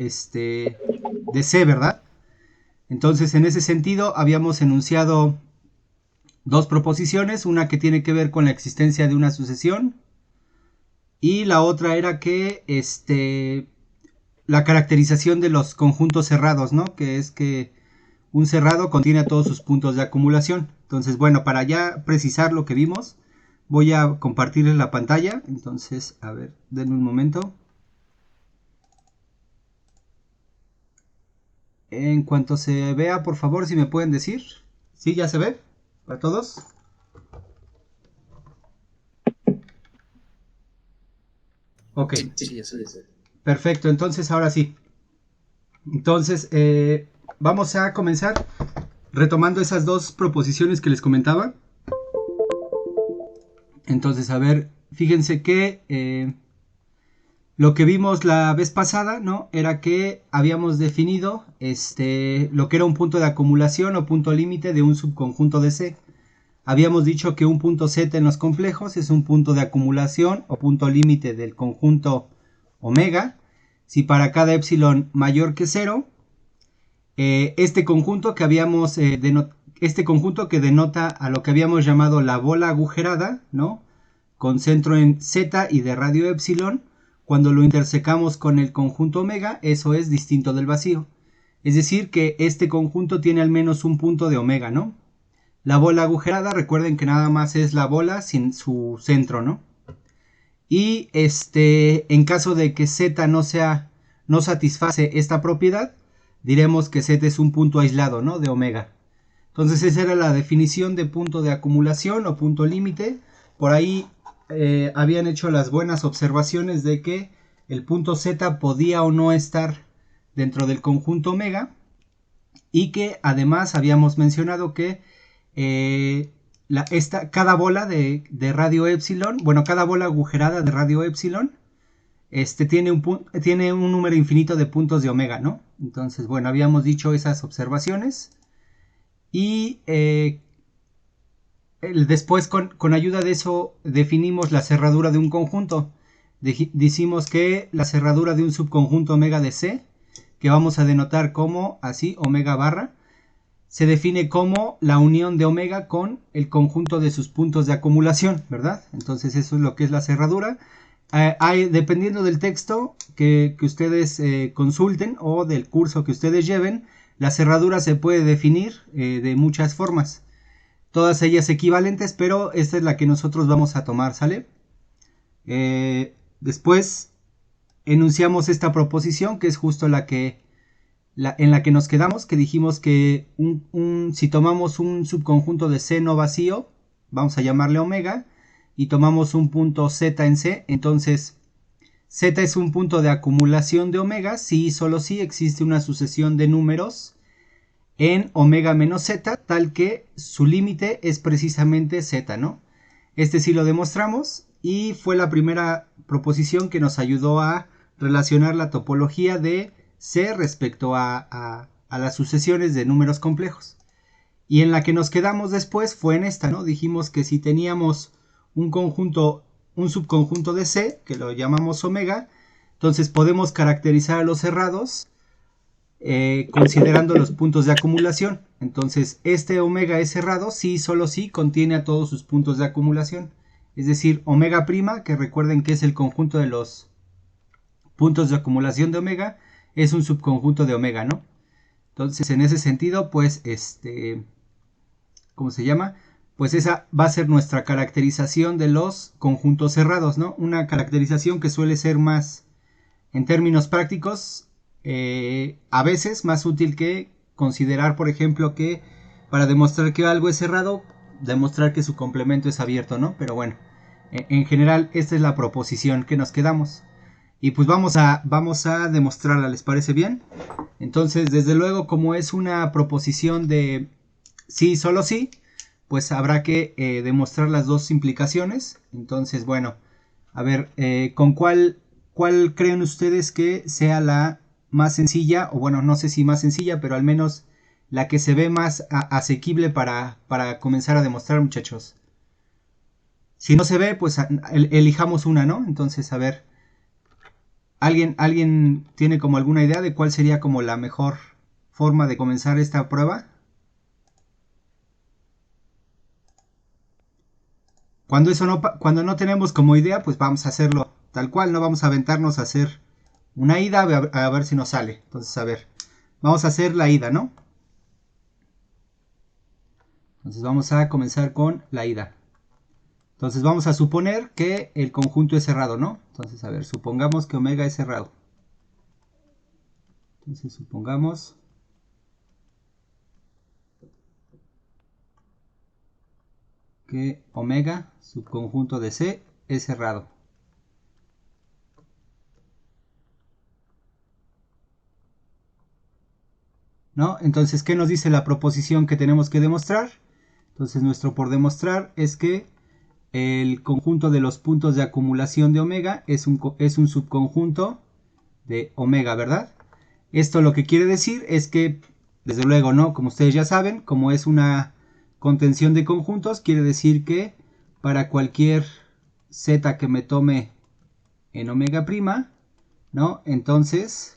de C, ¿verdad? Entonces, en ese sentido, habíamos enunciado dos proposiciones, una que tiene que ver con la existencia de una sucesión y la otra era que la caracterización de los conjuntos cerrados, ¿no? Que es que un cerrado contiene todos sus puntos de acumulación. Entonces, bueno, para ya precisar lo que vimos, voy a compartirles la pantalla. Entonces, a ver, denme un momento. En cuanto se vea, por favor, si me pueden decir. ¿Sí, ya se ve? ¿Para todos? Ok. Sí, ya se ve. Perfecto, entonces ahora sí. Entonces, vamos a comenzar retomando esas dos proposiciones que les comentaba. Entonces, a ver, fíjense que lo que vimos la vez pasada, ¿no? Era que habíamos definido lo que era un punto de acumulación o punto límite de un subconjunto de C. Habíamos dicho que un punto Z en los complejos es un punto de acumulación o punto límite del conjunto omega. Si para cada epsilon mayor que 0, este conjunto que habíamos este conjunto que denota a lo que habíamos llamado la bola agujerada, ¿no? Con centro en Z y de radio epsilon, cuando lo intersecamos con el conjunto omega, eso es distinto del vacío. Es decir, que este conjunto tiene al menos un punto de omega, ¿no? La bola agujerada, recuerden que nada más es la bola sin su centro, ¿no? Y en caso de que Z no satisface esta propiedad, diremos que Z es un punto aislado, ¿no? De omega. Entonces esa era la definición de punto de acumulación o punto límite. Por ahí habían hecho las buenas observaciones de que el punto Z podía o no estar dentro del conjunto omega y que además habíamos mencionado que cada bola de radio epsilon, bueno, cada bola agujerada de radio epsilon, tiene un número infinito de puntos de omega, ¿no? Entonces, bueno, habíamos dicho esas observaciones y después con ayuda de eso definimos la cerradura de un conjunto. Decimos que la cerradura de un subconjunto omega de C, que vamos a denotar como así, omega barra, se define como la unión de omega con el conjunto de sus puntos de acumulación, ¿verdad? Entonces eso es lo que es la cerradura. Dependiendo del texto que ustedes consulten o del curso que ustedes lleven, la cerradura se puede definir de muchas formas. Todas ellas equivalentes, pero esta es la que nosotros vamos a tomar, ¿sale? Después enunciamos esta proposición, que es justo en la que nos quedamos, que dijimos que si tomamos un subconjunto de C no vacío, vamos a llamarle omega, y tomamos un punto Z en C, entonces Z es un punto de acumulación de omega si y solo si existe una sucesión de números en omega menos Z, tal que su límite es precisamente Z, ¿no? Este sí lo demostramos y fue la primera proposición que nos ayudó a relacionar la topología de C respecto a las sucesiones de números complejos. Y en la que nos quedamos después fue en esta, ¿no? Dijimos que si teníamos un subconjunto de C, que lo llamamos omega, entonces podemos caracterizar a los cerrados considerando los puntos de acumulación. Entonces este omega es cerrado si solo si contiene a todos sus puntos de acumulación. Es decir, omega prima, que recuerden que es el conjunto de los puntos de acumulación de omega, es un subconjunto de omega, ¿no? Entonces, en ese sentido, pues, ¿cómo se llama? Pues esa va a ser nuestra caracterización de los conjuntos cerrados, ¿no? Una caracterización que suele ser más, en términos prácticos, a veces más útil que considerar, por ejemplo, que para demostrar que algo es cerrado, demostrar que su complemento es abierto, ¿no? Pero bueno, en general, esta es la proposición que nos quedamos. Y pues vamos a demostrarla, ¿les parece bien? Entonces, desde luego, como es una proposición de sí, solo sí, pues habrá que demostrar las dos implicaciones. Entonces, bueno, a ver, ¿con cuál creen ustedes que sea la más sencilla? O bueno, no sé si más sencilla, pero al menos la que se ve más asequible para comenzar a demostrar, muchachos. Si no se ve, pues elijamos una, ¿no? Entonces, a ver. ¿Alguien tiene como alguna idea de cuál sería como la mejor forma de comenzar esta prueba? Cuando no tenemos como idea, pues vamos a hacerlo tal cual, no vamos a aventarnos a hacer una ida a ver si nos sale. Entonces, a ver, vamos a hacer la ida, ¿no? Entonces vamos a comenzar con la ida. Entonces vamos a suponer que el conjunto es cerrado, ¿no? Entonces, a ver, supongamos que omega es cerrado. Entonces supongamos que omega, subconjunto de C, es cerrado. ¿No? Entonces, ¿qué nos dice la proposición que tenemos que demostrar? Entonces, nuestro por demostrar es que el conjunto de los puntos de acumulación de omega es un subconjunto de omega, ¿verdad? Esto lo que quiere decir es que, desde luego, ¿no? Como ustedes ya saben, como es una contención de conjuntos, quiere decir que para cualquier z que me tome en omega prima, ¿no? Entonces,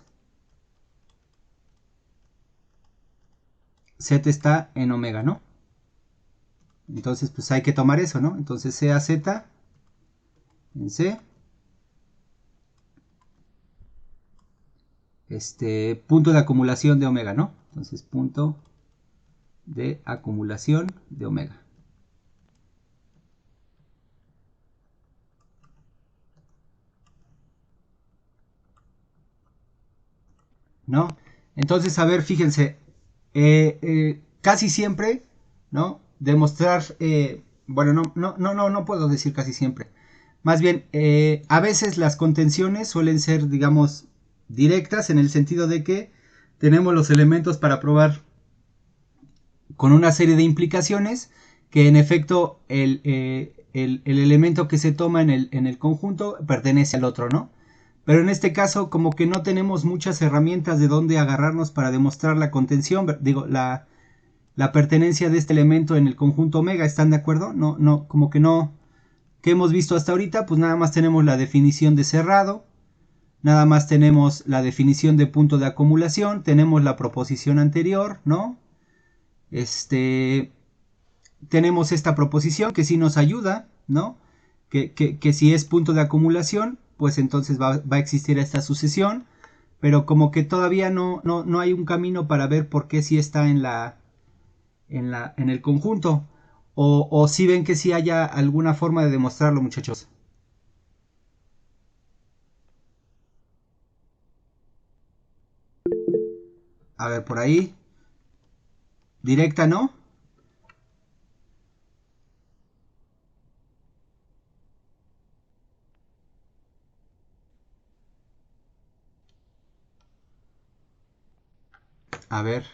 z está en omega, ¿no? Entonces, pues hay que tomar eso, ¿no? Entonces, sea z en C, punto de acumulación de omega, ¿no? Entonces, punto de acumulación de omega. ¿No? Entonces, a ver, fíjense, casi siempre, ¿no? Demostrar, bueno, no puedo decir casi siempre. Más bien, a veces las contenciones suelen ser, digamos, directas en el sentido de que tenemos los elementos para probar con una serie de implicaciones que en efecto el elemento que se toma en el conjunto pertenece al otro, ¿no? Pero en este caso como que no tenemos muchas herramientas de dónde agarrarnos para demostrar la contención, digo, la pertenencia de este elemento en el conjunto omega, ¿están de acuerdo? No, como que no, ¿qué hemos visto hasta ahorita? Pues nada más tenemos la definición de cerrado, nada más tenemos la definición de punto de acumulación, tenemos la proposición anterior, ¿no? Tenemos esta proposición que sí nos ayuda, ¿no? Que si es punto de acumulación, pues entonces va a existir esta sucesión, pero como que todavía no hay un camino para ver por qué sí está en el conjunto. O si ven que sí haya alguna forma de demostrarlo, muchachos. A ver, por ahí. Directa, ¿no? A ver.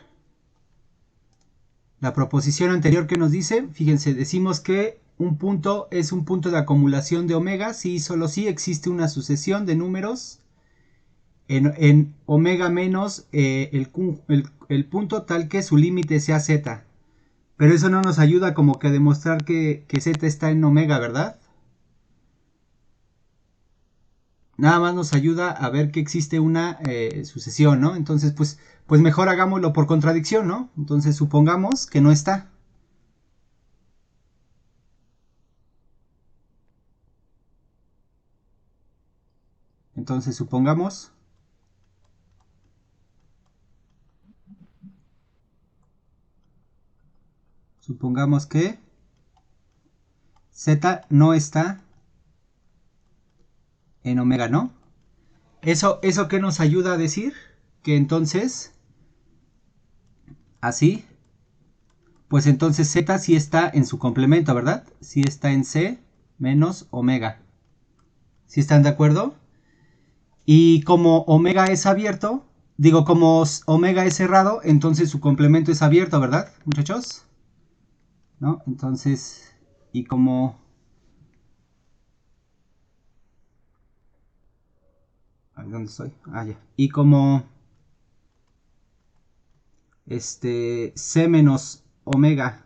La proposición anterior que nos dice, fíjense, decimos que un punto es un punto de acumulación de omega si solo si existe una sucesión de números en omega menos el punto tal que su límite sea z. Pero eso no nos ayuda como que a demostrar que z está en omega, ¿verdad? Nada más nos ayuda a ver que existe una sucesión, ¿no? Entonces, pues mejor hagámoslo por contradicción, ¿no? Entonces supongamos que no está. Entonces supongamos que z no está en omega, ¿no? ¿Eso qué nos ayuda a decir? Que entonces, así, pues entonces z sí está en su complemento, ¿verdad? Sí está en C menos omega. ¿Sí están de acuerdo? Y como omega es abierto, digo, como omega es cerrado, entonces su complemento es abierto, ¿verdad, muchachos? ¿No? Entonces, y como... ¿Dónde estoy? Ah, ya. Y como C menos omega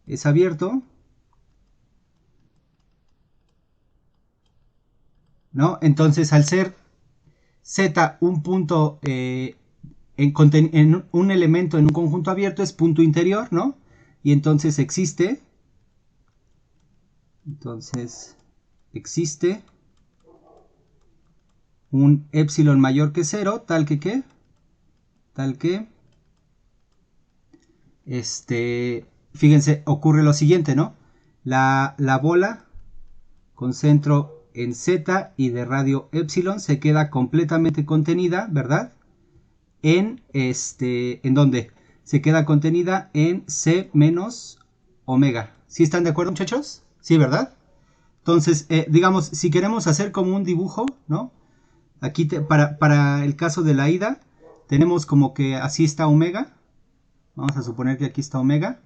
es abierto, ¿no? Entonces, al ser Z, un punto en un elemento en un conjunto abierto es punto interior, ¿no? Y entonces existe un epsilon mayor que 0, tal que fíjense, ocurre lo siguiente, ¿no? La bola con centro en Z y de radio epsilon se queda completamente contenida, ¿verdad? ¿En dónde? Se queda contenida en C menos omega. ¿Sí están de acuerdo, muchachos? Sí, ¿verdad? Entonces, digamos, si queremos hacer como un dibujo, ¿no? Aquí para el caso de la ida, tenemos como que así está omega. Vamos a suponer que aquí está omega,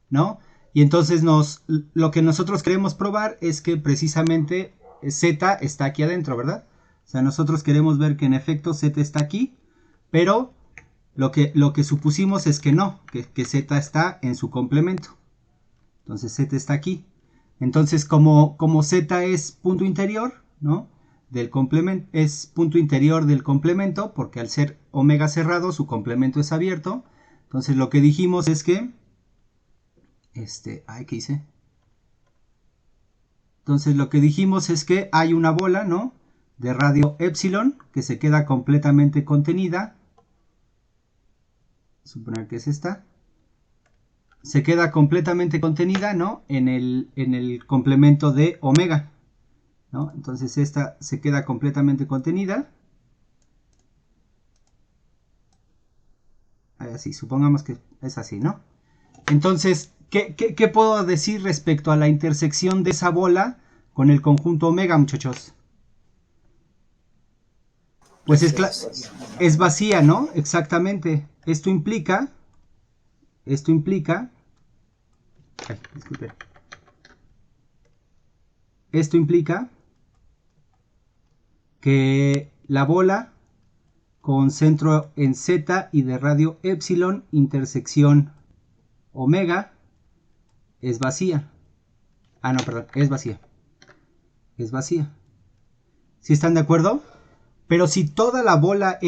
¿no? Y entonces lo que nosotros queremos probar es que precisamente Z está aquí adentro, ¿verdad? O sea, nosotros queremos ver que en efecto Z está aquí, pero lo que supusimos es que no, que Z está en su complemento. Entonces Z está aquí. Entonces como Z es punto interior, ¿no? Del complemento, es punto interior del complemento, porque al ser omega cerrado, su complemento es abierto. Entonces lo que dijimos es que ¿qué hice? Entonces lo que dijimos es que hay una bola, ¿no? De radio epsilon que se queda completamente contenida. Suponer que es esta. Se queda completamente contenida, ¿no? En el complemento de omega, ¿no? Entonces esta se queda completamente contenida. Así, supongamos que es así, ¿no? Entonces, ¿qué puedo decir respecto a la intersección de esa bola con el conjunto omega, muchachos? Pues es vacía, ¿no? Exactamente. Esto implica, ay, disculpe. Esto implica que la bola con centro en Z y de radio epsilon, intersección omega, es vacía. Ah, no, perdón, es vacía. Es vacía. ¿Sí están de acuerdo? Pero si toda la bola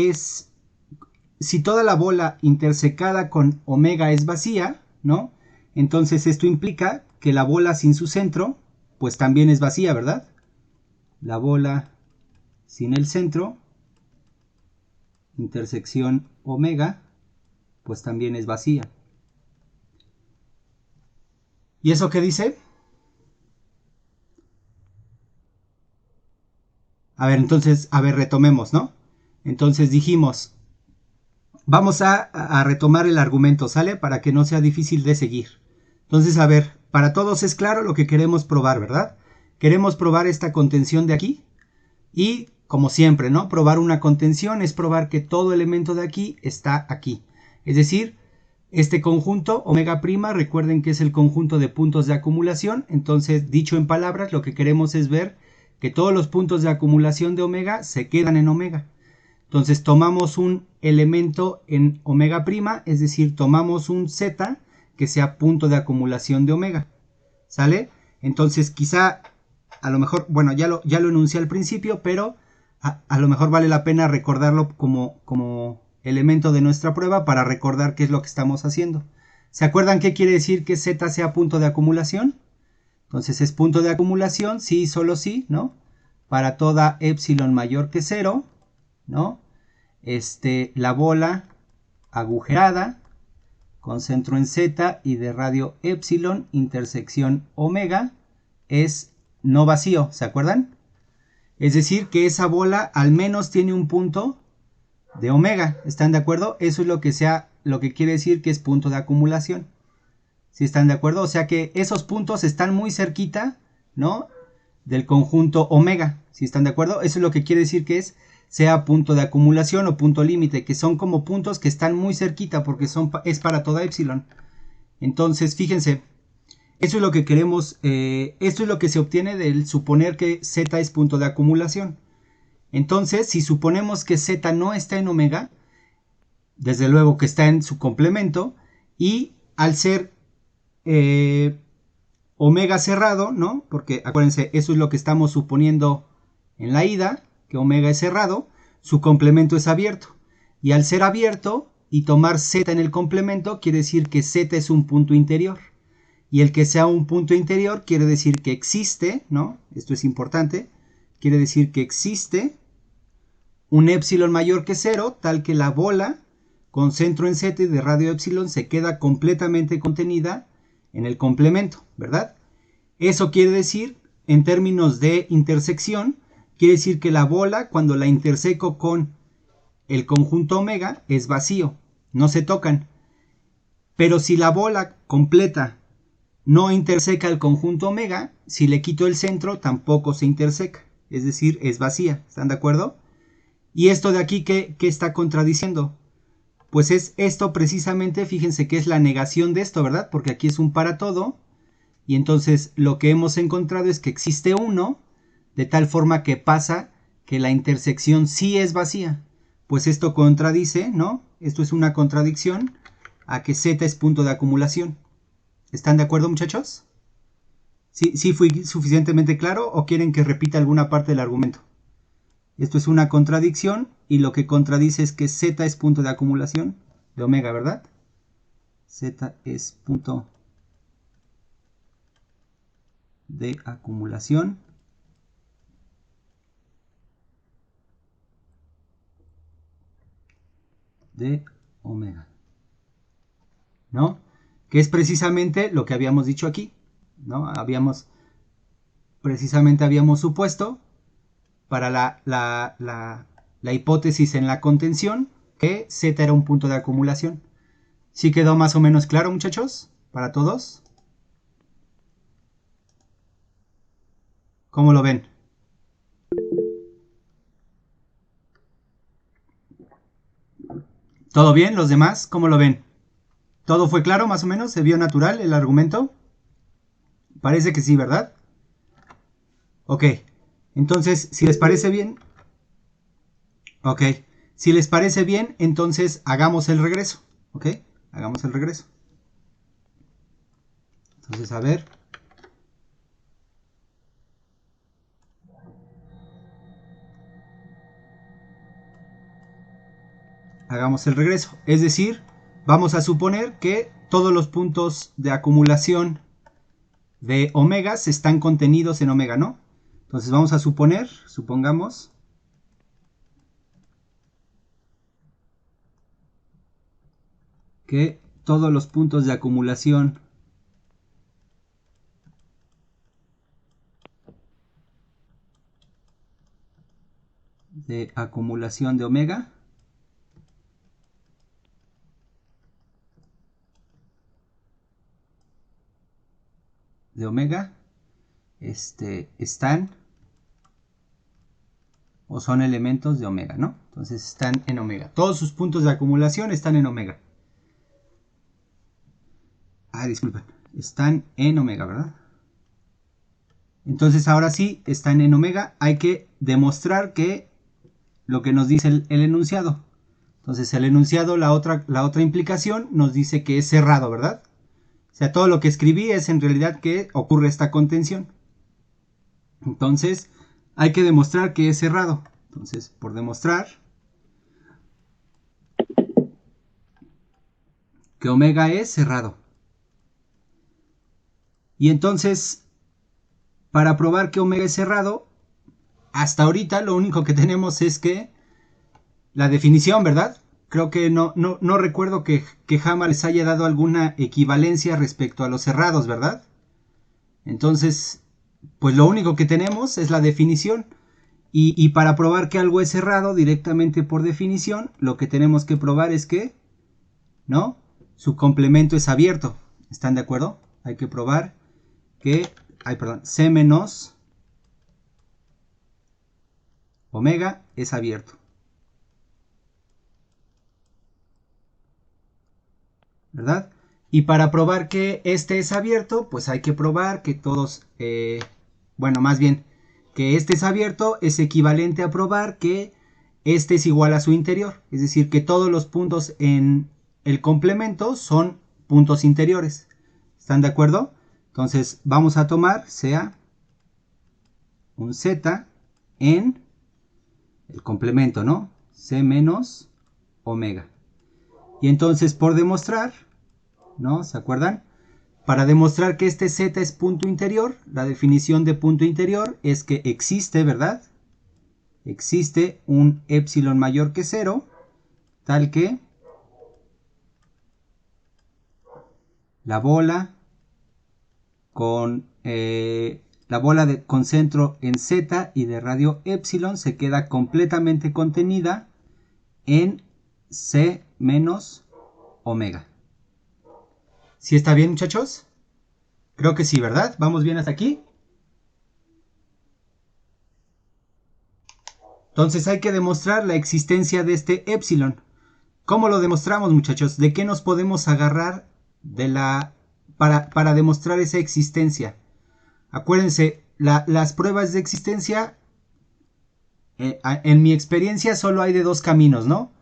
intersecada con omega es vacía, ¿no? Entonces esto implica que la bola sin su centro, pues también es vacía, ¿verdad? La bola sin el centro, intersección omega, pues también es vacía. ¿Y eso qué dice? A ver, entonces, retomemos, ¿no? Entonces dijimos, vamos a retomar el argumento, ¿sale? Para que no sea difícil de seguir. Entonces, a ver, para todos es claro lo que queremos probar, ¿verdad? Queremos probar esta contención de aquí y, como siempre, ¿no? Probar una contención es probar que todo elemento de aquí está aquí. Es decir, este conjunto, omega prima, recuerden que es el conjunto de puntos de acumulación. Entonces, dicho en palabras, lo que queremos es ver que todos los puntos de acumulación de omega se quedan en omega. Entonces tomamos un elemento en omega prima, es decir, tomamos un Z que sea punto de acumulación de omega. ¿Sale? Entonces quizá, a lo mejor, bueno, ya lo enuncié al principio, pero a lo mejor vale la pena recordarlo como elemento de nuestra prueba para recordar qué es lo que estamos haciendo. ¿Se acuerdan qué quiere decir que Z sea punto de acumulación? Entonces es punto de acumulación, sí, solo sí, ¿no? Para toda epsilon mayor que 0, ¿no? La bola agujerada con centro en Z y de radio epsilon, intersección omega, es no vacío, ¿se acuerdan? Es decir, que esa bola al menos tiene un punto de omega, ¿están de acuerdo? Eso es lo que quiere decir que es punto de acumulación. ¿Sí están de acuerdo? O sea que esos puntos están muy cerquita, ¿no? Del conjunto omega, ¿sí están de acuerdo? Eso es lo que quiere decir que sea punto de acumulación o punto límite, que son como puntos que están muy cerquita porque es para toda epsilon. Entonces, fíjense, eso es lo que queremos, esto es lo que se obtiene del suponer que Z es punto de acumulación. Entonces, si suponemos que Z no está en omega, desde luego que está en su complemento, y al ser omega cerrado, ¿no? Porque acuérdense, eso es lo que estamos suponiendo en la ida, que omega es cerrado, su complemento es abierto. Y al ser abierto y tomar z en el complemento, quiere decir que z es un punto interior. Y el que sea un punto interior quiere decir que existe, ¿no? Esto es importante. Quiere decir que existe un épsilon mayor que 0, tal que la bola con centro en z y de radio épsilon se queda completamente contenida en el complemento, ¿verdad? Eso quiere decir, en términos de intersección, quiere decir que la bola, cuando la interseco con el conjunto omega, es vacío, no se tocan. Pero si la bola completa no interseca el conjunto omega, si le quito el centro, tampoco se interseca, es decir, es vacía, ¿están de acuerdo? Y esto de aquí, ¿qué está contradiciendo? Pues es esto precisamente, fíjense que es la negación de esto, ¿verdad? Porque aquí es un para todo, y entonces lo que hemos encontrado es que existe uno, de tal forma que pasa que la intersección sí es vacía. Pues esto contradice, ¿no? Esto es una contradicción a que Z es punto de acumulación. ¿Están de acuerdo, muchachos? ¿Sí fui suficientemente claro o quieren que repita alguna parte del argumento? Esto es una contradicción y lo que contradice es que Z es punto de acumulación de omega, ¿verdad? Z es punto de acumulación de omega, ¿no? Que es precisamente lo que habíamos dicho aquí, ¿no? Precisamente habíamos supuesto para la hipótesis en la contención que Z era un punto de acumulación. ¿Sí quedó más o menos claro, muchachos? ¿Para todos? ¿Cómo lo ven? ¿Todo bien? ¿Los demás? ¿Cómo lo ven? ¿Todo fue claro más o menos? ¿Se vio natural el argumento? Parece que sí, ¿verdad? Ok. Entonces, si les parece bien... Ok. Si les parece bien, entonces hagamos el regreso. ¿Ok? Hagamos el regreso. Entonces, a ver. Hagamos el regreso. Es decir, vamos a suponer que todos los puntos de acumulación de omegas están contenidos en omega, ¿no? Entonces vamos a supongamos, que todos los puntos de acumulación de omega están o son elementos de omega, ¿no? Entonces están en omega. Todos sus puntos de acumulación están en omega. Disculpen. Están en omega, ¿verdad? Entonces ahora sí, están en omega. Hay que demostrar que lo que nos dice el enunciado. Entonces el enunciado, la otra implicación, nos dice que es cerrado, ¿verdad? O sea, todo lo que escribí es en realidad que ocurre esta contención. Entonces, hay que demostrar que es cerrado. Entonces, por demostrar que omega es cerrado. Y entonces, para probar que omega es cerrado, hasta ahorita lo único que tenemos es que la definición, ¿verdad? Creo que no recuerdo que Hammer les haya dado alguna equivalencia respecto a los cerrados, ¿verdad? Entonces, pues lo único que tenemos es la definición. Y para probar que algo es cerrado directamente por definición, lo que tenemos que probar es que, ¿no? Su complemento es abierto. ¿Están de acuerdo? Hay que probar que, C menos omega es abierto. ¿Verdad? Y para probar que este es abierto, pues hay que probar que todos, bueno, más bien, que este es abierto es equivalente a probar que este es igual a su interior. Es decir, que todos los puntos en el complemento son puntos interiores. ¿Están de acuerdo? Entonces vamos a tomar, sea un Z en el complemento, ¿no? C menos omega. Y entonces por demostrar, ¿no? ¿Se acuerdan? Para demostrar que este Z es punto interior, la definición de punto interior es que existe, ¿verdad? Existe un epsilon mayor que 0, tal que la bola con con centro en Z y de radio epsilon se queda completamente contenida en C menos omega. ¿Sí está bien, muchachos? Creo que sí, ¿verdad? ¿Vamos bien hasta aquí? Entonces hay que demostrar la existencia de este epsilon. ¿Cómo lo demostramos, muchachos? ¿De qué nos podemos agarrar para demostrar esa existencia? Acuérdense, las pruebas de existencia, en mi experiencia, solo hay de dos caminos, ¿no?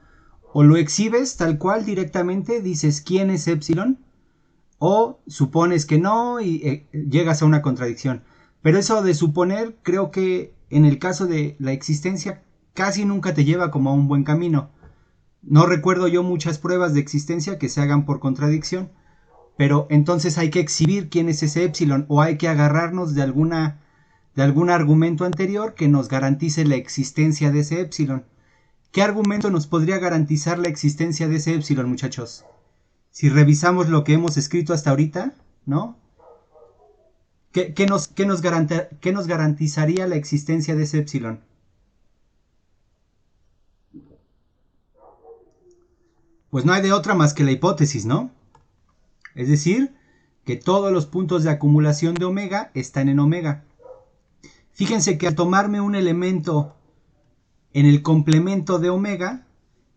O lo exhibes tal cual directamente, dices quién es epsilon, o supones que no y llegas a una contradicción. Pero eso de suponer, creo que en el caso de la existencia, casi nunca te lleva como a un buen camino. No recuerdo yo muchas pruebas de existencia que se hagan por contradicción, pero entonces hay que exhibir quién es ese epsilon o hay que agarrarnos de algún argumento anterior que nos garantice la existencia de ese epsilon. ¿Qué argumento nos podría garantizar la existencia de ese epsilon, muchachos? Si revisamos lo que hemos escrito hasta ahorita, ¿no? ¿Qué nos garantizaría la existencia de ese epsilon? Pues no hay de otra más que la hipótesis, ¿no? Es decir, que todos los puntos de acumulación de omega están en omega. Fíjense que al tomarme un elemento en el complemento de omega,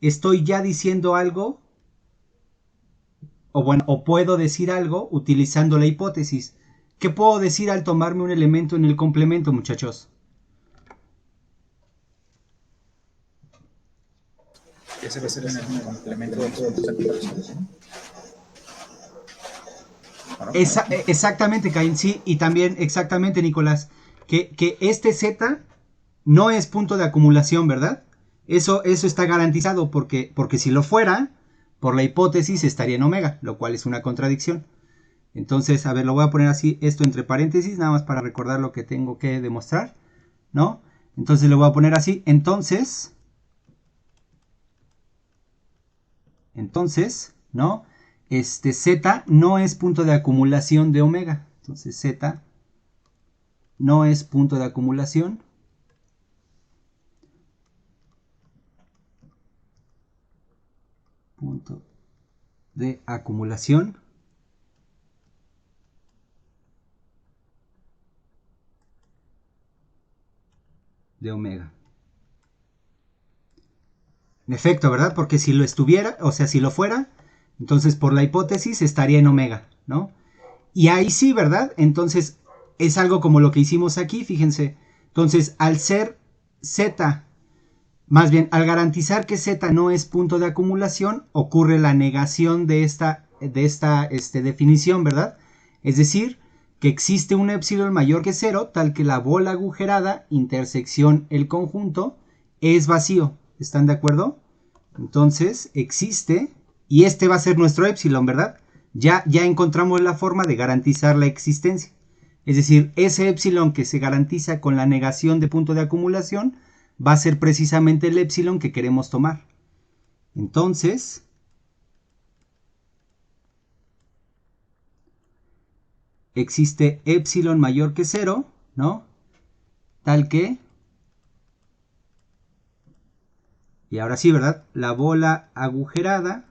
estoy ya diciendo algo, o puedo decir algo utilizando la hipótesis. ¿Qué puedo decir al tomarme un elemento en el complemento, muchachos? Ese va a ser en el complemento de todos los acumulaciones, ¿no? Exactamente, Caín, sí, y también exactamente, Nicolás, que este Z no es punto de acumulación, ¿verdad? Eso está garantizado porque si lo fuera, por la hipótesis estaría en omega, lo cual es una contradicción. Entonces, a ver, lo voy a poner así, esto entre paréntesis, nada más para recordar lo que tengo que demostrar, ¿no? Entonces lo voy a poner así, entonces, ¿no? Z no es punto de acumulación de omega. Entonces Z no es punto de acumulación. Punto de acumulación de omega. En efecto, ¿verdad? Porque si lo estuviera, o sea, si lo fuera, entonces por la hipótesis estaría en omega, ¿no? Y ahí sí, ¿verdad? Entonces es algo como lo que hicimos aquí, fíjense. Entonces, al ser Z, más bien, al garantizar que Z no es punto de acumulación, ocurre la negación de esta definición, ¿verdad? Es decir, que existe un epsilon mayor que 0, tal que la bola agujerada, intersección el conjunto, es vacío. ¿Están de acuerdo? Entonces, existe, y este va a ser nuestro epsilon, ¿verdad? Ya encontramos la forma de garantizar la existencia. Es decir, ese epsilon que se garantiza con la negación de punto de acumulación va a ser precisamente el epsilon que queremos tomar. Entonces, existe epsilon mayor que 0, ¿no? Tal que, y ahora sí, ¿verdad? La bola agujerada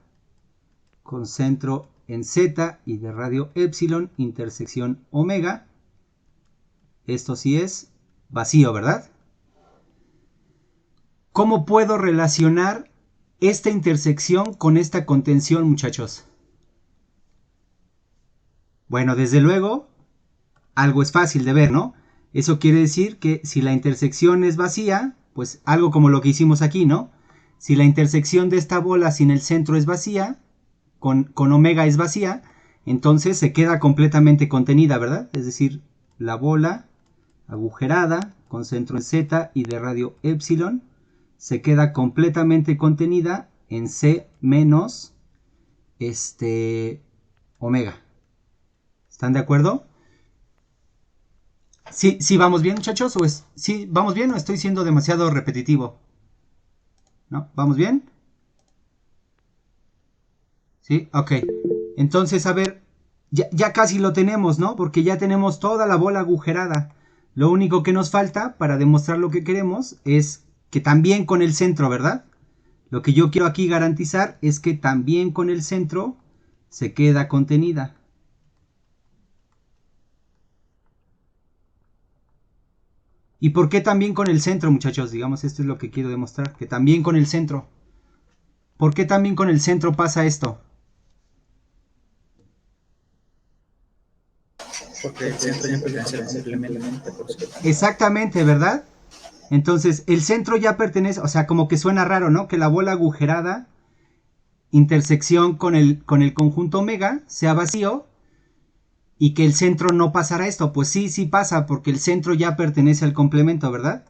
con centro en Z y de radio epsilon, intersección omega. Esto sí es vacío, ¿verdad? ¿Cómo puedo relacionar esta intersección con esta contención, muchachos? Bueno, desde luego, algo es fácil de ver, ¿no? Eso quiere decir que si la intersección es vacía, pues algo como lo que hicimos aquí, ¿no? Si la intersección de esta bola sin el centro es vacía, con omega es vacía, entonces se queda completamente contenida, ¿verdad? Es decir, la bola agujerada con centro en Z y de radio epsilon se queda completamente contenida en C menos omega. ¿Están de acuerdo? ¿Sí, sí vamos bien, muchachos? ¿Sí vamos bien o estoy siendo demasiado repetitivo? ¿No? ¿Vamos bien? ¿Sí? Ok. Entonces, a ver, ya casi lo tenemos, ¿no? Porque ya tenemos toda la bola agujerada. Lo único que nos falta para demostrar lo que queremos es que también con el centro, ¿verdad? Lo que yo quiero aquí garantizar es que también con el centro se queda contenida. ¿Y por qué también con el centro, muchachos? Digamos, esto es lo que quiero demostrar, que también con el centro. ¿Por qué también con el centro pasa esto? Porque el centro ya pertenece al complemento. Exactamente, ¿verdad? Entonces, el centro ya pertenece, o sea, como que suena raro, ¿no? Que la bola agujerada, intersección con el conjunto omega, sea vacío y que el centro no pasará esto. Pues sí, sí pasa, porque el centro ya pertenece al complemento, ¿verdad?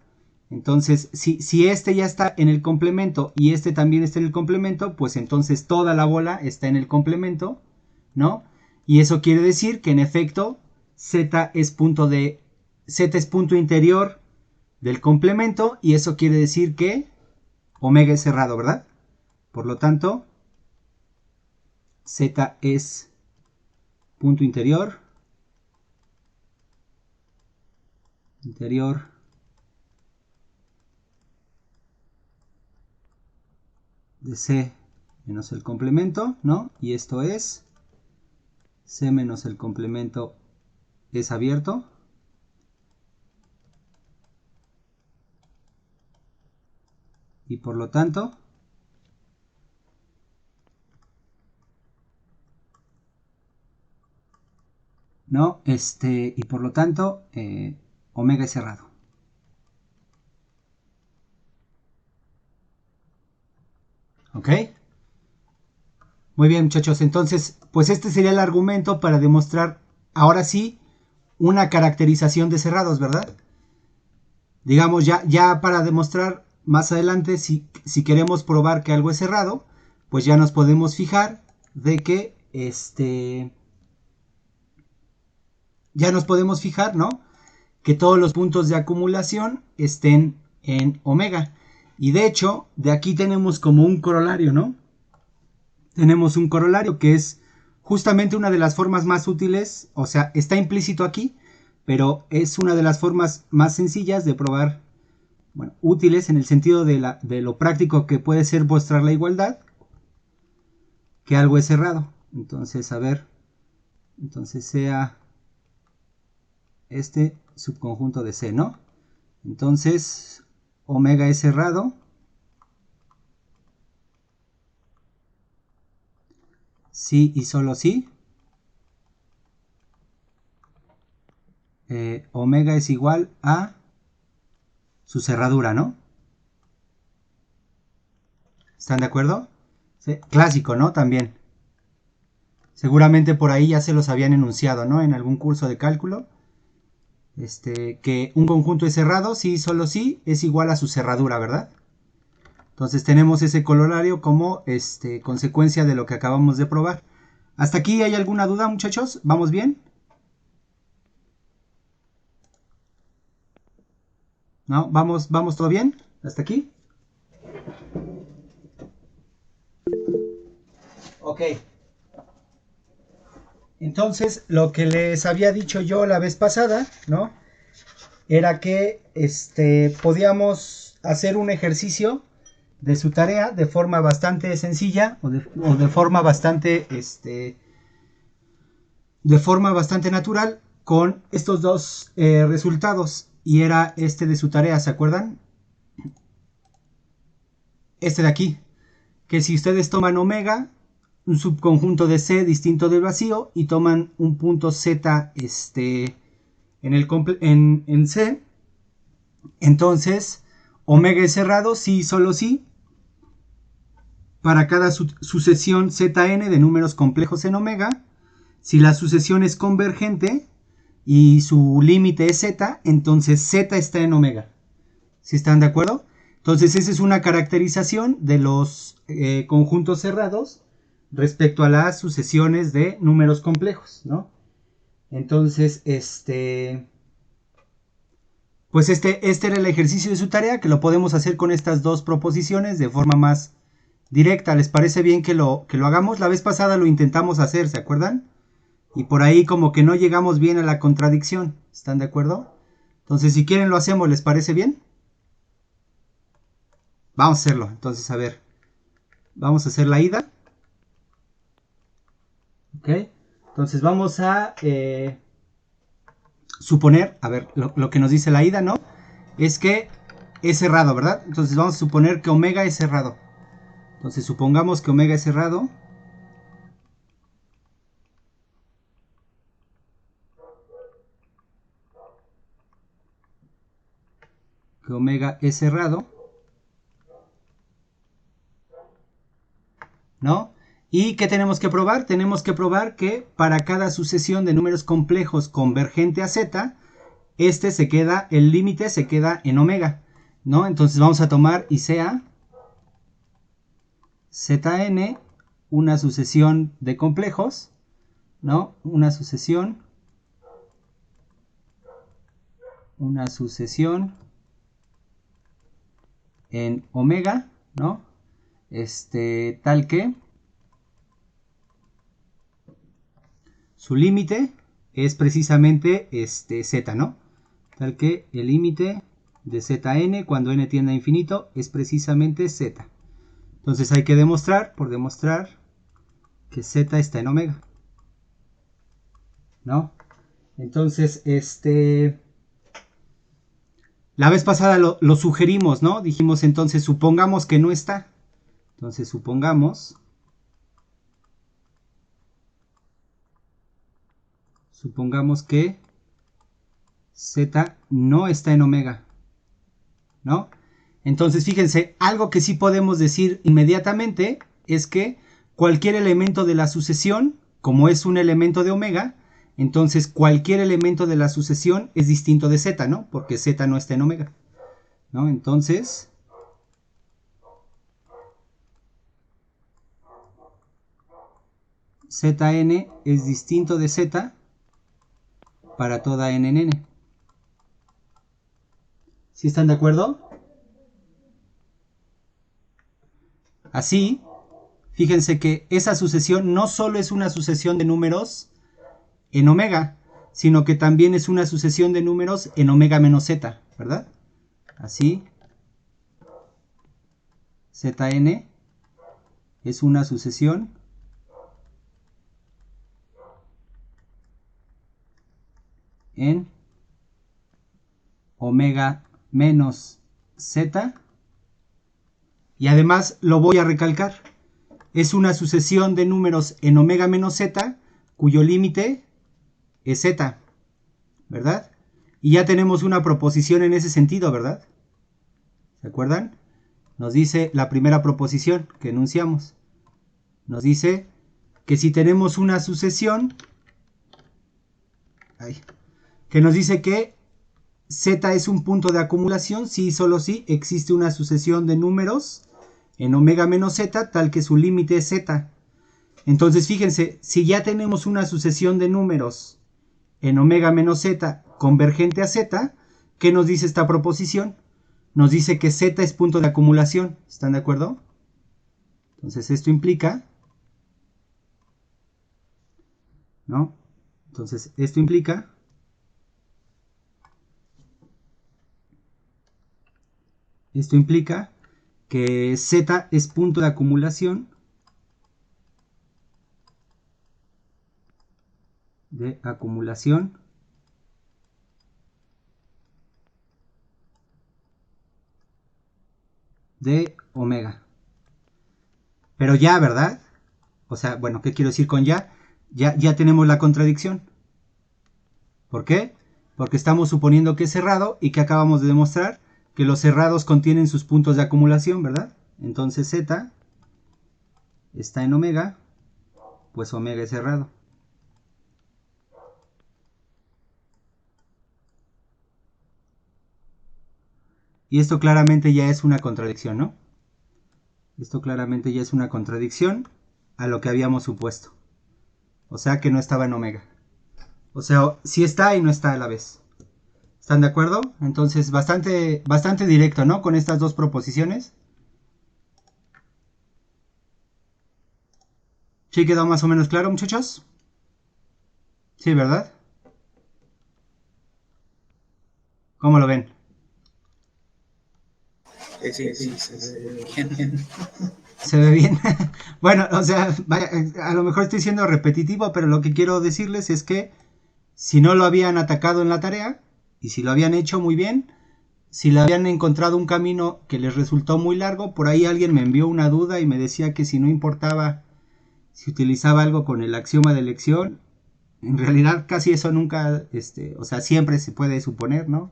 Entonces, si este ya está en el complemento y este también está en el complemento, pues entonces toda la bola está en el complemento, ¿no? Y eso quiere decir que en efecto Z es punto interior del complemento y eso quiere decir que omega es cerrado, ¿verdad? Por lo tanto, Z es punto interior de C menos el complemento, ¿no? Y esto es C menos el complemento es abierto. Y por lo tanto, ¿no? Y por lo tanto, omega es cerrado. ¿Ok? Muy bien, muchachos. Entonces, pues este sería el argumento para demostrar, ahora sí, una caracterización de cerrados, ¿verdad? Digamos, ya para demostrar más adelante, si queremos probar que algo es cerrado, pues ya nos podemos fijar de que, ya nos podemos fijar, ¿no? Que todos los puntos de acumulación estén en omega. Y de hecho, de aquí tenemos como un corolario, ¿no? Tenemos un corolario que es justamente una de las formas más útiles, o sea, está implícito aquí, pero es una de las formas más sencillas de probar, bueno, útiles en el sentido de lo práctico que puede ser mostrar la igualdad, que algo es cerrado. Entonces, a ver, entonces sea este subconjunto de C, ¿no? Entonces, omega es cerrado si y solo si omega es igual a su cerradura, ¿no? ¿Están de acuerdo? Sí. Clásico, ¿no? También. Seguramente por ahí ya se los habían enunciado, ¿no? En algún curso de cálculo. Que un conjunto es cerrado si y solo si es igual a su cerradura, ¿verdad? Entonces tenemos ese corolario como consecuencia de lo que acabamos de probar. ¿Hasta aquí hay alguna duda, muchachos? ¿Vamos bien? ¿No? ¿Vamos todo bien? ¿Hasta aquí? Ok. Entonces, lo que les había dicho yo la vez pasada, ¿no? Era que podíamos hacer un ejercicio de su tarea de forma bastante sencilla o de forma bastante natural con estos dos resultados. Y era de su tarea, ¿se acuerdan? Este de aquí. Que si ustedes toman omega, un subconjunto de C distinto del vacío, y toman un punto Z en C, entonces omega es cerrado si y solo si para cada sucesión Zn de números complejos en omega. Si la sucesión es convergente y su límite es Z, entonces Z está en omega. ¿Sí están de acuerdo? Entonces esa es una caracterización de los conjuntos cerrados respecto a las sucesiones de números complejos, ¿no? Entonces, pues este era el ejercicio de su tarea, que lo podemos hacer con estas dos proposiciones de forma más directa. ¿Les parece bien que lo hagamos? La vez pasada lo intentamos hacer, ¿se acuerdan? Y por ahí como que no llegamos bien a la contradicción. ¿Están de acuerdo? Entonces, si quieren lo hacemos, ¿les parece bien? Vamos a hacerlo. Entonces, a ver. Vamos a hacer la ida. ¿Ok? Entonces vamos a suponer, a ver, lo que nos dice la ida, ¿no? Es que es cerrado, ¿verdad? Entonces vamos a suponer que omega es cerrado. Entonces supongamos que omega es cerrado. Que omega es cerrado. ¿No? ¿Y qué tenemos que probar? Tenemos que probar que para cada sucesión de números complejos convergente a z, el límite se queda en omega, ¿no? Entonces vamos a tomar y sea zn una sucesión de complejos, ¿no? Una sucesión en omega, ¿no? Tal que su límite es precisamente z, ¿no? Tal que el límite de zn cuando n tiende a infinito es precisamente z. Entonces hay que demostrar, por demostrar, que z está en omega, ¿no? Entonces, la vez pasada lo sugerimos, ¿no? Dijimos entonces, supongamos que no está. Entonces supongamos que z no está en omega, ¿no? Entonces fíjense, algo que sí podemos decir inmediatamente es que cualquier elemento de la sucesión, como es un elemento de omega, entonces cualquier elemento de la sucesión es distinto de z, ¿no? Porque z no está en omega, ¿no? Entonces, zn es distinto de z para toda n en n. ¿Sí están de acuerdo? Así, fíjense que esa sucesión no solo es una sucesión de números en omega, sino que también es una sucesión de números en omega menos z, ¿verdad? Así, zn es una sucesión en omega menos z, y además lo voy a recalcar, es una sucesión de números en omega menos z cuyo límite es z, ¿verdad? Y ya tenemos una proposición en ese sentido, ¿verdad? ¿Se acuerdan? Nos dice la primera proposición que enunciamos. Nos dice que si tenemos una sucesión, que nos dice que z es un punto de acumulación si y solo si existe una sucesión de números en omega menos z tal que su límite es z. Entonces fíjense, si ya tenemos una sucesión de números en omega menos z convergente a z, ¿qué nos dice esta proposición? Nos dice que z es punto de acumulación. ¿Están de acuerdo? Entonces esto implica, ¿no? Entonces esto implica que z es punto de acumulación de omega. Pero ya, ¿verdad? O sea, bueno, ¿qué quiero decir con ya? Ya tenemos la contradicción. ¿Por qué? Porque estamos suponiendo que es cerrado y que acabamos de demostrar que los cerrados contienen sus puntos de acumulación, ¿verdad? Entonces z está en omega, pues omega es cerrado. Y esto claramente ya es una contradicción, ¿no? Esto claramente ya es una contradicción a lo que habíamos supuesto. O sea que no estaba en omega. O sea, sí está y no está a la vez. ¿Están de acuerdo? Entonces, bastante directo, ¿no? Con estas dos proposiciones. ¿Sí quedó más o menos claro, muchachos? Sí, ¿verdad? ¿Cómo lo ven? Sí, se ve bien. ¿Se ve bien? Bueno, o sea, vaya, a lo mejor estoy siendo repetitivo, pero lo que quiero decirles es que si no lo habían atacado en la tarea, y si lo habían hecho muy bien, si le habían encontrado un camino que les resultó muy largo, por ahí alguien me envió una duda y me decía que si no importaba si utilizaba algo con el axioma de elección, en realidad casi eso nunca, o sea, siempre se puede suponer, ¿no?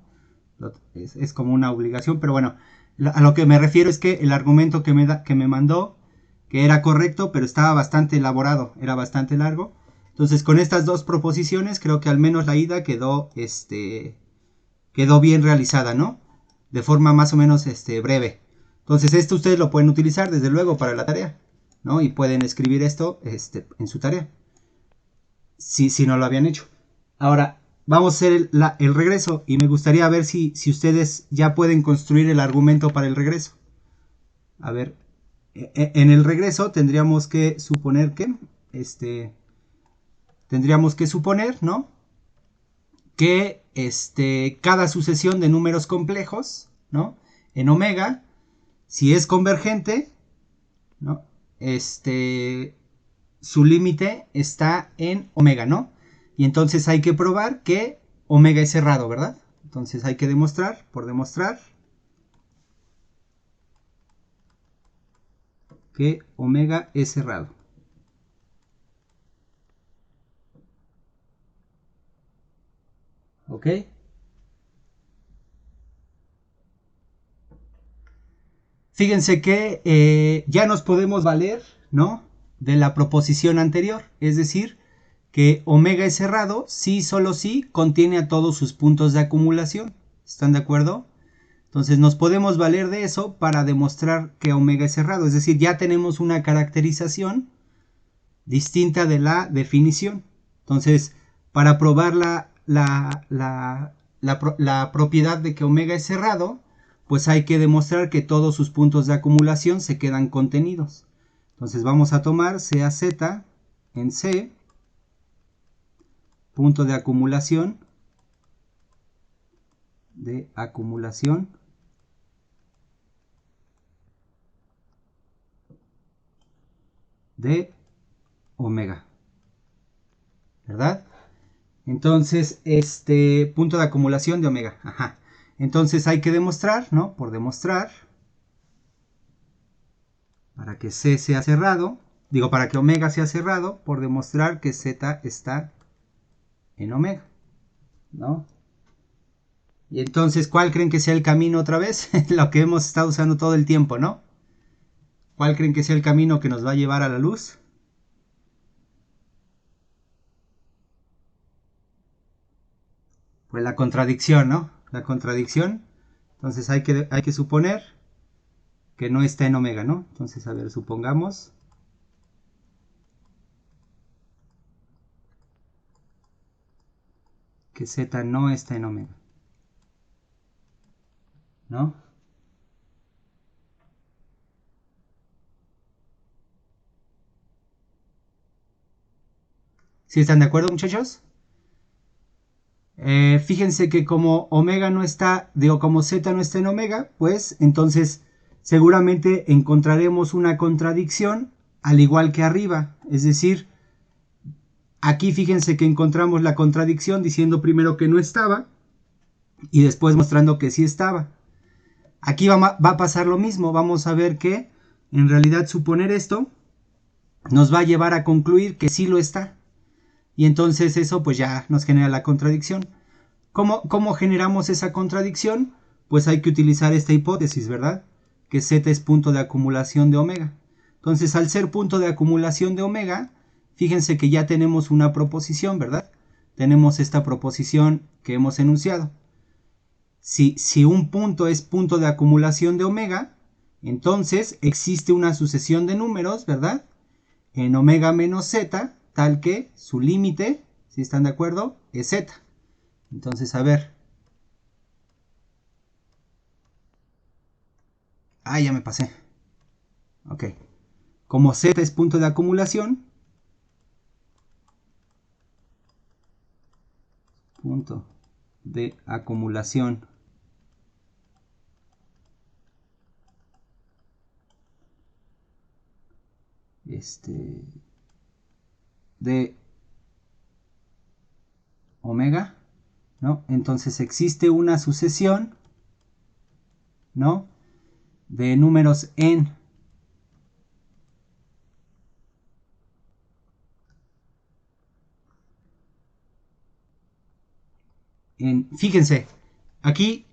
Es como una obligación, pero bueno, a lo que me refiero es que el argumento que me mandó, que era correcto, pero estaba bastante elaborado, era bastante largo. Entonces, con estas dos proposiciones, creo que al menos la ida quedó, quedó bien realizada, ¿no? De forma más o menos, breve. Entonces, esto ustedes lo pueden utilizar, desde luego, para la tarea, ¿no? Y pueden escribir esto, en su tarea, si no lo habían hecho. Ahora, vamos a hacer el regreso y me gustaría ver si ustedes ya pueden construir el argumento para el regreso. A ver, en el regreso tendríamos que suponer que, ¿no? Que cada sucesión de números complejos, ¿no? En omega, si es convergente, ¿no? Su límite está en omega, ¿no? Y entonces hay que probar que omega es cerrado, ¿verdad? Entonces hay que demostrar, por demostrar, que omega es cerrado. ¿Ok? Fíjense que ya nos podemos valer, ¿no? De la proposición anterior, es decir, que omega es cerrado si solo si contiene a todos sus puntos de acumulación. ¿Están de acuerdo? Entonces nos podemos valer de eso para demostrar que omega es cerrado, es decir, ya tenemos una caracterización distinta de la definición. Entonces, para probar la propiedad de que omega es cerrado, pues hay que demostrar que todos sus puntos de acumulación se quedan contenidos. Entonces vamos a tomar CAZ en C, punto de acumulación de omega, ¿verdad? Entonces, punto de acumulación de omega, ajá. Entonces hay que demostrar, ¿no? Por demostrar, para que C sea cerrado, digo, para que omega sea cerrado, por demostrar que Z está en omega, ¿no? Y entonces, ¿cuál creen que sea el camino otra vez? Lo que hemos estado usando todo el tiempo, ¿no? ¿Cuál creen que sea el camino que nos va a llevar a la luz? Pues la contradicción, ¿no? La contradicción. Entonces hay que suponer que no está en omega, ¿no? Entonces, a ver, supongamos que Z no está en omega, ¿no? ¿Sí están de acuerdo, muchachos? Fíjense que como omega no está, digo, como Z no está en omega, pues entonces seguramente encontraremos una contradicción al igual que arriba. Es decir, aquí fíjense que encontramos la contradicción diciendo primero que no estaba y después mostrando que sí estaba. Aquí va a pasar lo mismo. Vamos a ver que en realidad suponer esto nos va a llevar a concluir que sí lo está. Y entonces eso pues ya nos genera la contradicción. ¿Cómo generamos esa contradicción? Pues hay que utilizar esta hipótesis, ¿verdad? Que Z es punto de acumulación de omega. Entonces, al ser punto de acumulación de omega, fíjense que ya tenemos una proposición, ¿verdad? Tenemos esta proposición que hemos enunciado. Si un punto es punto de acumulación de omega, entonces existe una sucesión de números, ¿verdad? En omega menos z, tal que su límite, si están de acuerdo, es z. Entonces, a ver. Ah, ya me pasé. Ok. Como z es punto de acumulación, punto de acumulación de omega, ¿no? Entonces existe una sucesión, ¿no? De números fíjense, aquí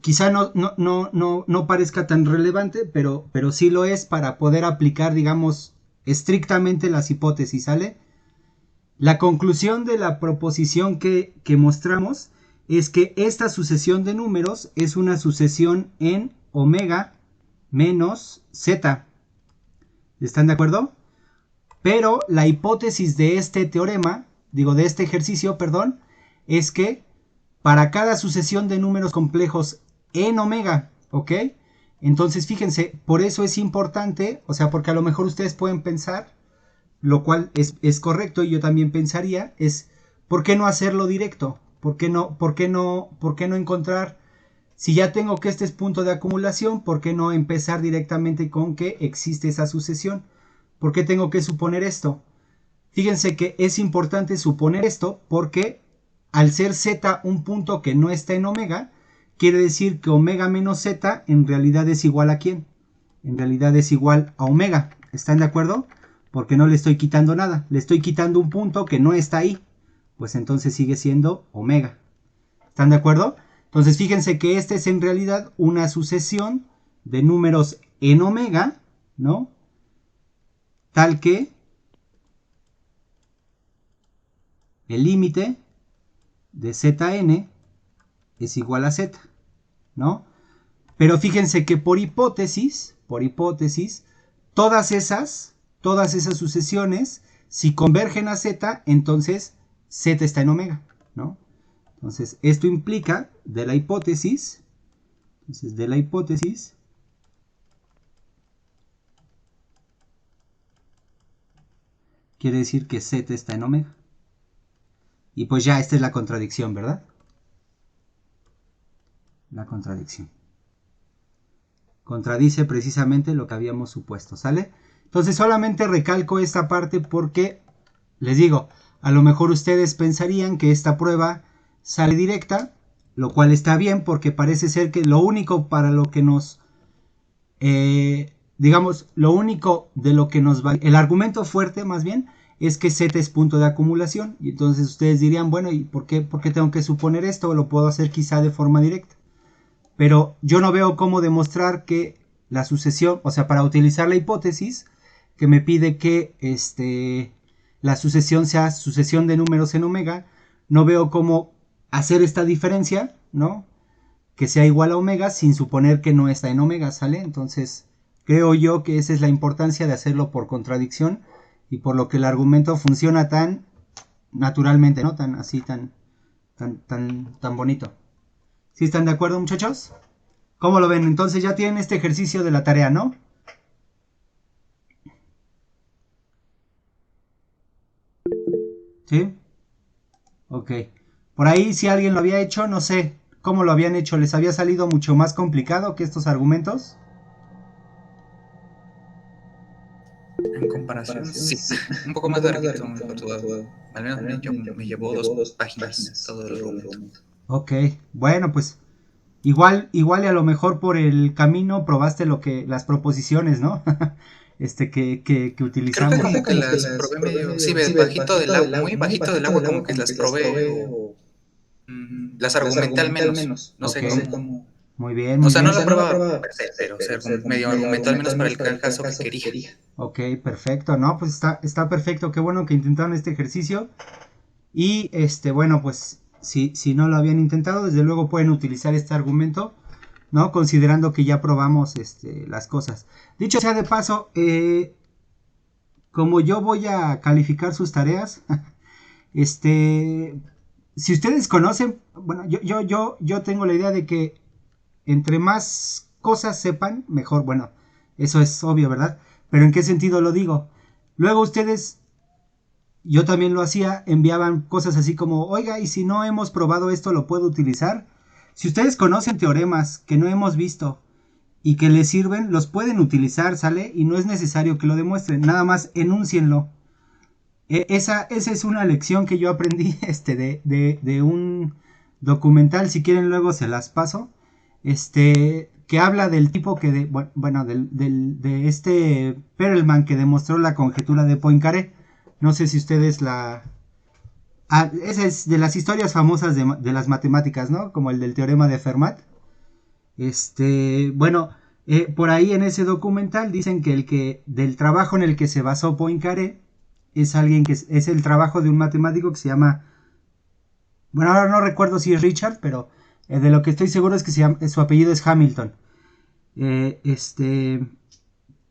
quizá no parezca tan relevante, pero sí lo es para poder aplicar, digamos, estrictamente las hipótesis, ¿sale? La conclusión de la proposición que mostramos es que esta sucesión de números es una sucesión en omega menos z. ¿Están de acuerdo? Pero la hipótesis de este teorema, de este ejercicio, perdón, es que para cada sucesión de números complejos en omega, ¿ok? Entonces fíjense, por eso es importante, o sea, porque a lo mejor ustedes pueden pensar, lo cual es correcto y yo también pensaría, es ¿por qué no hacerlo directo? ¿Por qué no encontrar, si ya tengo que este es punto de acumulación, ¿por qué no empezar directamente con que existe esa sucesión? ¿Por qué tengo que suponer esto? Fíjense que es importante suponer esto porque al ser z un punto que no está en omega, quiere decir que omega menos z en realidad es igual a ¿quién? En realidad es igual a omega. ¿Están de acuerdo? Porque no le estoy quitando nada. Le estoy quitando un punto que no está ahí. Pues entonces sigue siendo omega. ¿Están de acuerdo? Entonces fíjense que esta es en realidad una sucesión de números en omega, ¿no? Tal que el límite de zn es igual a z, ¿no? Pero fíjense que por hipótesis, todas esas sucesiones, si convergen a z, entonces z está en omega, ¿no? Entonces, esto implica de la hipótesis, quiere decir que z está en omega. Y pues ya esta es la contradicción, ¿verdad? La contradicción. Contradice precisamente lo que habíamos supuesto, ¿sale? Entonces solamente recalco esta parte porque, les digo, a lo mejor ustedes pensarían que esta prueba sale directa, lo cual está bien porque parece ser que lo único para lo que nos, digamos, lo único de lo que nos va, el argumento fuerte más bien, es que z es punto de acumulación. Y entonces ustedes dirían, bueno, ¿y por qué tengo que suponer esto? O lo puedo hacer quizá de forma directa. Pero yo no veo cómo demostrar que la sucesión, o sea, para utilizar la hipótesis que me pide que la sucesión sea sucesión de números en omega, no veo cómo hacer esta diferencia, ¿no? Que sea igual a omega sin suponer que no está en omega, ¿sale? Entonces, creo yo que esa es la importancia de hacerlo por contradicción y por lo que el argumento funciona tan naturalmente, ¿no? Tan así, tan bonito. ¿Sí están de acuerdo, muchachos? ¿Cómo lo ven? Entonces ya tienen este ejercicio de la tarea, ¿no? ¿Sí? Ok. Por ahí, si alguien lo había hecho, no sé cómo lo habían hecho. ¿Les había salido mucho más complicado que estos argumentos? En comparación, sí. Un poco más larguito. Al menos me llevó 2 páginas todo el argumento. Ok. Bueno, pues igual y a lo mejor por el camino probaste las proposiciones, ¿no? que utilizamos. Creo que como que las probé medio, sí, bajito del agua, muy bajito del agua, como que las probé o las argumenté al menos. No sé cómo. Muy bien, muy O sea, bien. no la prueba per se, pero medio argumentó al menos para el caso que quería. Ok, perfecto, ¿no? Pues está perfecto, qué bueno que intentaron este ejercicio. Y bueno, pues si no lo habían intentado, desde luego pueden utilizar este argumento, ¿no? Considerando que ya probamos las cosas. Dicho sea de paso, como yo voy a calificar sus tareas, si ustedes conocen, bueno, yo tengo la idea de que entre más cosas sepan, mejor. Bueno, eso es obvio, ¿verdad? Pero ¿en qué sentido lo digo? Luego ustedes, yo también lo hacía, enviaban cosas así como, oiga, y si no hemos probado esto, ¿lo puedo utilizar? Si ustedes conocen teoremas que no hemos visto y que les sirven, los pueden utilizar, ¿sale? Y no es necesario que lo demuestren, nada más enúncienlo. Esa es una lección que yo aprendí de un documental, si quieren luego se las paso, que habla del tipo que, bueno, de este Perelman que demostró la conjetura de Poincaré. No sé si ustedes esa es de las historias famosas de las matemáticas, ¿no? Como el del teorema de Fermat. Bueno, por ahí en ese documental dicen que del trabajo en el que se basó Poincaré es alguien que es el trabajo de un matemático que se llama, bueno, ahora no recuerdo si es Richard, pero de lo que estoy seguro es que su apellido es Hamilton, que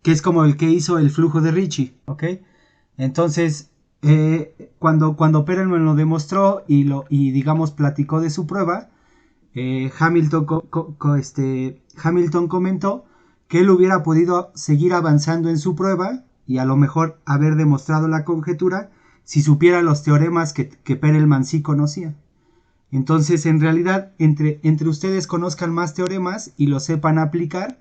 es como el que hizo el flujo de Ricci, ¿ok? Entonces, cuando Perelman lo demostró y digamos platicó de su prueba, Hamilton comentó que él hubiera podido seguir avanzando en su prueba y a lo mejor haber demostrado la conjetura si supiera los teoremas que Perelman sí conocía. Entonces, en realidad, entre ustedes conozcan más teoremas y los sepan aplicar,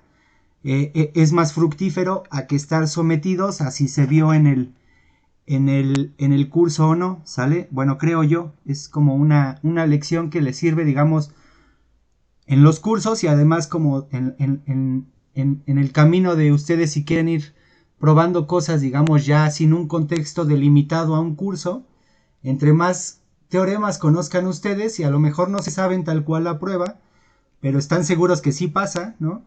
es más fructífero a que estar sometidos a si se vio en el curso o no, ¿sale? Bueno, creo yo, es como una lección que les sirve, digamos, en los cursos y además como en el camino de ustedes si quieren ir probando cosas, digamos, ya sin un contexto delimitado a un curso, entre más teoremas conozcan ustedes y a lo mejor no se saben tal cual la prueba, pero están seguros que sí pasa, ¿no?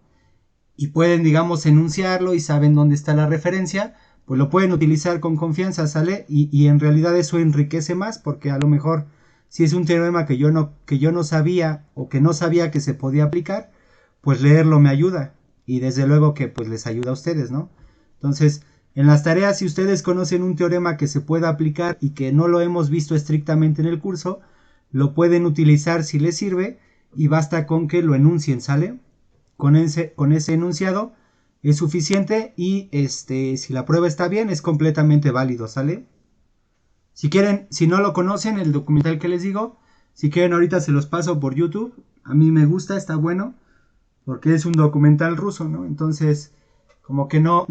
Y pueden, digamos, enunciarlo y saben dónde está la referencia, pues lo pueden utilizar con confianza, ¿sale? Y en realidad eso enriquece más porque a lo mejor si es un teorema que yo no sabía o que no sabía que se podía aplicar, pues leerlo me ayuda y desde luego que pues les ayuda a ustedes, ¿no? Entonces, en las tareas, si ustedes conocen un teorema que se pueda aplicar y que no lo hemos visto estrictamente en el curso, lo pueden utilizar si les sirve y basta con que lo enuncien, ¿sale? Con ese enunciado es suficiente y si la prueba está bien es completamente válido, ¿sale? Si quieren, si no lo conocen, el documental que les digo, si quieren ahorita se los paso por YouTube. A mí me gusta, está bueno, porque es un documental ruso, ¿no? Entonces, como que no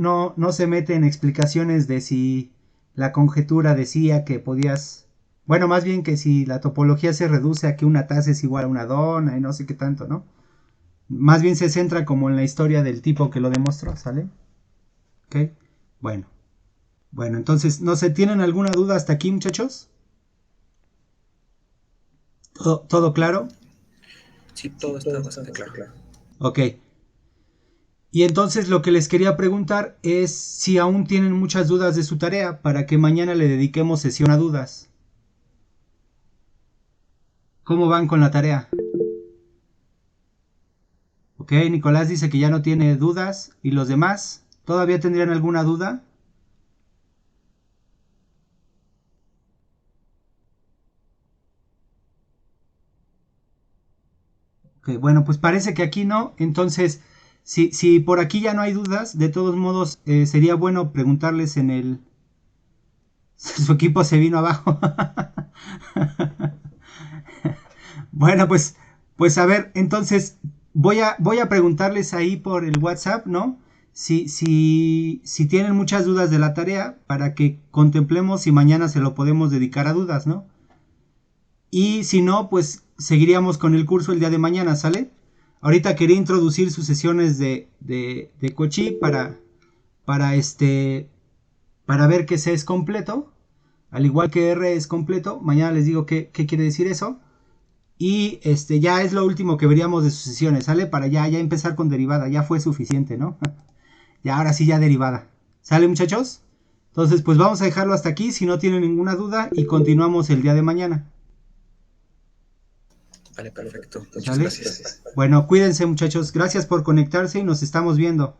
se mete en explicaciones de si la conjetura decía que podías, bueno, más bien que si la topología se reduce a que una taza es igual a una dona y no sé qué tanto, ¿no? Más bien se centra como en la historia del tipo que lo demostró, ¿sale? ¿Ok? Bueno, entonces, no sé, ¿tienen alguna duda hasta aquí, muchachos? ¿Todo claro? Sí, todo está bastante claro. Ok. Y entonces lo que les quería preguntar es si aún tienen muchas dudas de su tarea para que mañana le dediquemos sesión a dudas. ¿Cómo van con la tarea? Ok, Nicolás dice que ya no tiene dudas. ¿Y los demás? ¿Todavía tendrían alguna duda? Ok, bueno, pues parece que aquí no. Entonces, si por aquí ya no hay dudas, de todos modos sería bueno preguntarles en el... Su equipo se vino abajo. Bueno, pues a ver, entonces voy a preguntarles ahí por el WhatsApp, ¿no? Si tienen muchas dudas de la tarea para que contemplemos si mañana se lo podemos dedicar a dudas, ¿no? Y si no, pues seguiríamos con el curso el día de mañana, ¿sale? Ahorita quería introducir sus sesiones de Coachí para ver que C es completo, al igual que R es completo. Mañana les digo qué quiere decir eso. Y ya es lo último que veríamos de sus sesiones, ¿sale? Para ya empezar con derivada, ya fue suficiente, ¿no? Ya ahora sí ya derivada. ¿Sale, muchachos? Entonces, pues vamos a dejarlo hasta aquí si no tienen ninguna duda y continuamos el día de mañana. Vale, perfecto. Muchas ¿Sale? gracias. Bueno, cuídense muchachos, gracias por conectarse y nos estamos viendo.